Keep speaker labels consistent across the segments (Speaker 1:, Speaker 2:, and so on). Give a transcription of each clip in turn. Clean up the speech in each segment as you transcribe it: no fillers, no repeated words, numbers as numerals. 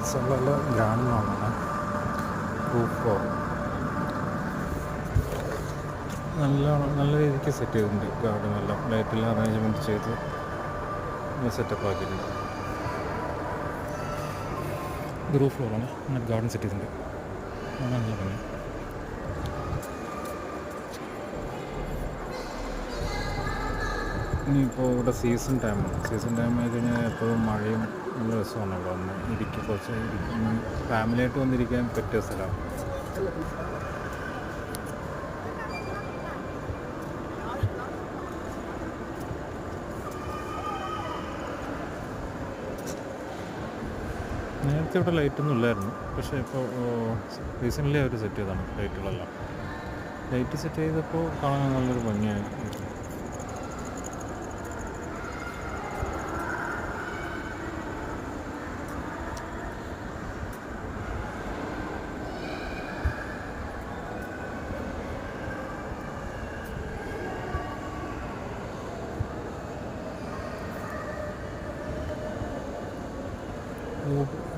Speaker 1: സ്ഥലമല്ല ഗ്രാമമാണ്. റൂഫ് നല്ല രീതിക്ക് സെറ്റ് ചെയ്തിട്ടുണ്ട്. ഗാർഡനെല്ലാം ലൈറ്റെല്ലാം അറേഞ്ച്മെൻറ്റ് ചെയ്ത് സെറ്റപ്പ് ആക്കിയിട്ടുണ്ട്. ഇത് റൂഫ് ഫ്ലോറാണ്. അങ്ങനെ ഗാർഡൻ സെറ്റ് ചെയ്തിട്ടുണ്ട്. നല്ല ഭംഗി. ഇനിയിപ്പോൾ ഇവിടെ സീസൺ ടൈമാണ്. സീസൺ ടൈം ആയി കഴിഞ്ഞാൽ എപ്പോഴും മഴയും നല്ല രസമാണ്. ഇവിടെ വന്ന് കുറച്ച് ഫാമിലിയായിട്ട് വന്നിരിക്കാൻ പറ്റിയ സ്ഥലമാണ്. നേരത്തെ ഇവിടെ ലൈറ്റൊന്നും ഇല്ലായിരുന്നു. പക്ഷേ ഇപ്പോൾ റീസെൻ്റ്ലി അവർ സെറ്റ് ചെയ്തതാണ് ലൈറ്റുകളെല്ലാം. ലൈറ്റ് സെറ്റ് ചെയ്തപ്പോൾ കാണാൻ നല്ലൊരു ഭംഗിയായി.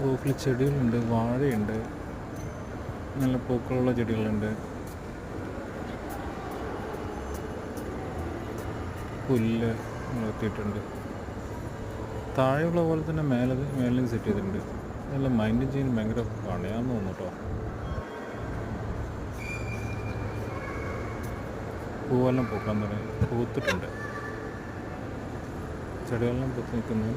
Speaker 1: റൂഫിൽ ചെടികളുണ്ട്, വാഴയുണ്ട്, നല്ല പൂക്കളുള്ള ചെടികളുണ്ട്, പുല്ല് വളർത്തിയിട്ടുണ്ട്. താഴെയുള്ള പോലെ തന്നെ മേലെ സെറ്റ് ചെയ്തിട്ടുണ്ട്. നല്ല മൈൻറ്റെയിൻ ചെയ്യാൻ ഭയങ്കര പണിയാന്ന് തോന്നുന്നു കേട്ടോ. പൂവെല്ലാം പൂക്കാൻ തുടങ്ങി, പൂത്തിട്ടുണ്ട്. ചെടികളെല്ലാം പൂത്ത് നിൽക്കുന്നു.